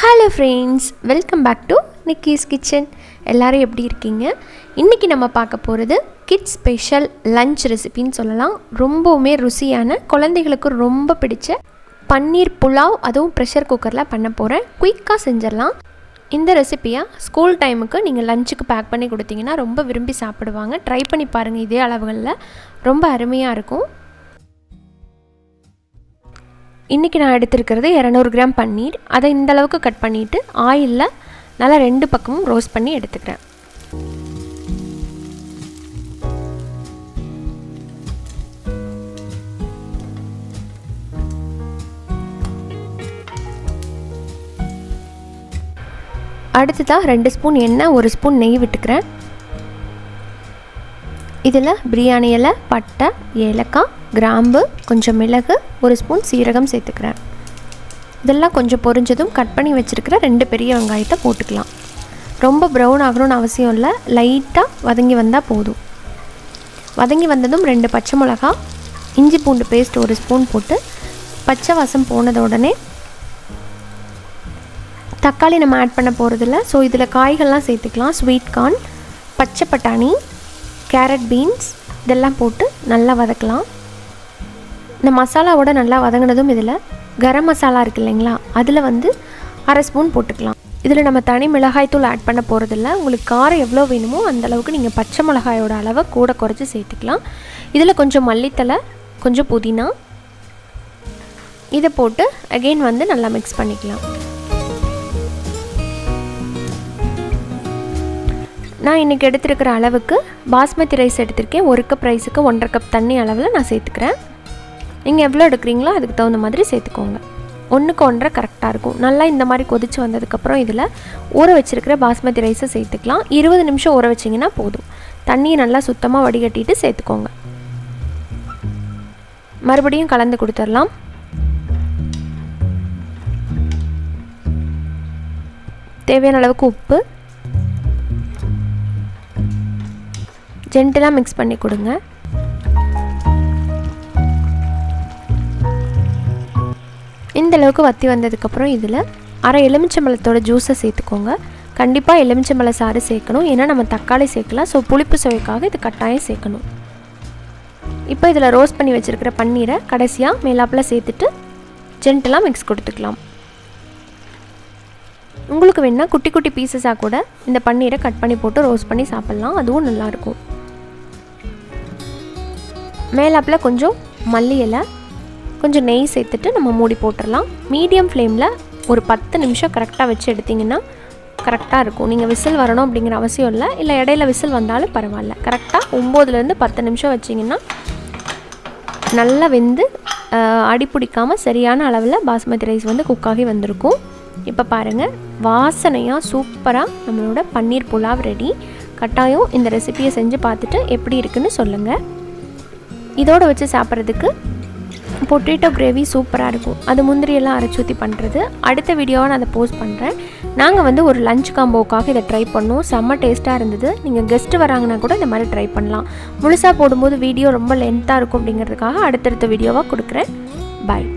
Hello friends, welcome back to Nikki's kitchen. எல்லோரும் எப்படி இருக்கீங்க? இன்றைக்கி நம்ம பார்க்க போகிறது கிட்ஸ் ஸ்பெஷல் லஞ்ச் ரெசிபின்னு சொல்லலாம். ரொம்பவுமே ருசியான, குழந்தைகளுக்கு ரொம்ப பிடிச்ச பன்னீர் புலாவ், அதுவும் ப்ரெஷர் குக்கரில் பண்ண போகிறேன். குயிக்காக செஞ்சிடலாம். இந்த ரெசிப்பியை ஸ்கூல் டைமுக்கு நீங்கள் லஞ்சுக்கு பேக் பண்ணி கொடுத்தீங்கன்னா ரொம்ப விரும்பி சாப்பிடுவாங்க. ட்ரை பண்ணி பாருங்கள். இதே அளவுகளில் ரொம்ப அருமையாக இருக்கும். இன்றைக்கி நான் எடுத்துருக்கிறது 200 கிராம் பன்னீர். அதை இந்த அளவுக்கு கட் பண்ணிவிட்டு ஆயிலில் நல்லா 2 பக்கமும் ரோஸ்ட் பண்ணி எடுத்துக்கிறேன். அடுத்ததாக 2 ஸ்பூன் எண்ணெய், 1 ஸ்பூன் நெய் விட்டுக்கிறேன். இதில் பிரியாணி இலை, பட்டை, ஏலக்காய், கிராம்பு, கொஞ்சம் மிளகு, 1 ஸ்பூன் சீரகம் சேர்த்துக்கிறேன். இதெல்லாம் கொஞ்சம் பொரிஞ்சதும் கட் பண்ணி வச்சுருக்கிற 2 பெரிய வெங்காயத்தை போட்டுக்கலாம். ரொம்ப ப்ரௌன் ஆகணும்னு அவசியம் இல்லை, லைட்டாக வதங்கி வந்தால் போதும். வதங்கி வந்ததும் 2 பச்சை மிளகா, இஞ்சி பூண்டு பேஸ்ட் 1 ஸ்பூன் போட்டு பச்சை வாசம் போனத உடனே தக்காளி நம்ம ஆட் பண்ண போகிறதில்ல. ஸோ இதில் காய்கள்லாம் சேர்த்துக்கலாம். ஸ்வீட் கார்ன், பச்சை பட்டாணி, கேரட், பீன்ஸ் இதெல்லாம் போட்டு நல்லா வதக்கலாம். இந்த மசாலாவோட நல்லா வதங்கினதும் இதில் கரம் மசாலா இருக்குது இல்லைங்களா, அதில் 1/2 ஸ்பூன் போட்டுக்கலாம். இதில் நம்ம தனி மிளகாய்த்தூள் ஆட் பண்ண போகிறதில்ல. உங்களுக்கு காரம் எவ்வளோ வேணுமோ அந்தளவுக்கு நீங்கள் பச்சை மிளகாயோட அளவை கூட குறைச்சி சேர்த்துக்கலாம். இதில் கொஞ்சம் மல்லித்தலை, கொஞ்சம் புதினா இதை போட்டு அகெயின் நல்லா மிக்ஸ் பண்ணிக்கலாம். நான் இன்றைக்கி எடுத்துருக்கிற அளவுக்கு பாஸ்மதி ரைஸ் எடுத்திருக்கேன். 1 கப் ரைஸுக்கு 1.5 கப் தண்ணி அளவில் நான் சேர்த்துக்கிறேன். நீங்கள் எவ்வளோ எடுக்கிறீங்களோ அதுக்கு தகுந்த மாதிரி சேர்த்துக்கோங்க. 1க்கு 1.5 கரெக்டாக இருக்கும். நல்லா இந்த மாதிரி கொதித்து வந்ததுக்கப்புறம் இதில் ஊற வச்சுருக்கிற பாஸ்மதி ரைஸை சேர்த்துக்கலாம். 20 நிமிஷம் ஊற வச்சிங்கன்னா போதும். தண்ணியை நல்லா சுத்தமாக வடிகட்டிட்டு சேர்த்துக்கோங்க. மறுபடியும் கலந்து கொடுத்துடலாம். தேவையான அளவுக்கு உப்பு, ஜென்டிலாக மிக்ஸ் பண்ணி கொடுங்க. இந்த அளவுக்கு வற்றி வந்ததுக்கப்புறம் இதில் அரை எலுமிச்சம்பழத்தோட ஜூஸை சேர்த்துக்கோங்க. கண்டிப்பாக எலுமிச்சம்பழ சாறு சேர்க்கணும், ஏன்னா நம்ம தக்காளி சேர்க்கலாம். ஸோ புளிப்பு சுவைக்காக இது கட்டாயம் சேர்க்கணும். இப்போ இதில் ரோஸ்ட் பண்ணி வச்சுருக்கிற பன்னீரை கடைசியாக மேலாப்பில் சேர்த்துட்டு ஜென்டிலாக மிக்ஸ் கொடுத்துக்கலாம். உங்களுக்கு வேணால் குட்டி குட்டி பீசஸாக கூட இந்த பன்னீரை கட் பண்ணி போட்டு ரோஸ்ட் பண்ணி சாப்பிட்லாம். அதுவும் நல்லாயிருக்கும். மேலாப்பில் கொஞ்சம் மல்லி இலை, கொஞ்சம் நெய் சேர்த்துட்டு நம்ம மூடி போட்டுடலாம். மீடியம் ஃப்ளேமில் ஒரு 10 நிமிஷம் கரெக்டாக வச்சு எடுத்திங்கன்னா கரெக்டாக இருக்கும். நீங்கள் விசில் வரணும் அப்படிங்கிற அவசியம் இல்லை, இல்லை இடையில விசில் வந்தாலும் பரவாயில்ல. கரெக்டாக 9லேருந்து 10 நிமிஷம் வச்சிங்கன்னா நல்லா வெந்து அடி பிடிக்காமல் சரியான அளவில் பாஸ்மதி ரைஸ் குக்காகி வந்திருக்கும். இப்போ பாருங்கள், வாசனையாக சூப்பராக நம்மளோட பன்னீர் புலாவ் ரெடி. கட்டாயம் இந்த ரெசிபியை செஞ்சு பார்த்துட்டு எப்படி இருக்குன்னு சொல்லுங்கள். இதோடு வச்சு சாப்பிட்றதுக்கு பொட்டேட்டோ கிரேவி சூப்பராக இருக்கும். அது முந்திரியெல்லாம் அரைச்சி ஊற்றி பண்ணுறது அடுத்த வீடியோவாக நான் அதை போஸ்ட் பண்ணுறேன். நாங்கள் ஒரு லஞ்ச் காம்போக்காக இதை ட்ரை பண்ணோம். செம்ம டேஸ்ட்டாக இருந்தது. நீங்கள் கெஸ்ட்டு வராங்கன்னா கூட இந்த மாதிரி ட்ரை பண்ணலாம். முழுசாக போடும்போது வீடியோ ரொம்ப லென்த்தாக இருக்கும் அப்படிங்கிறதுக்காக அடுத்தடுத்த வீடியோவாக கொடுக்குறேன். பாய்.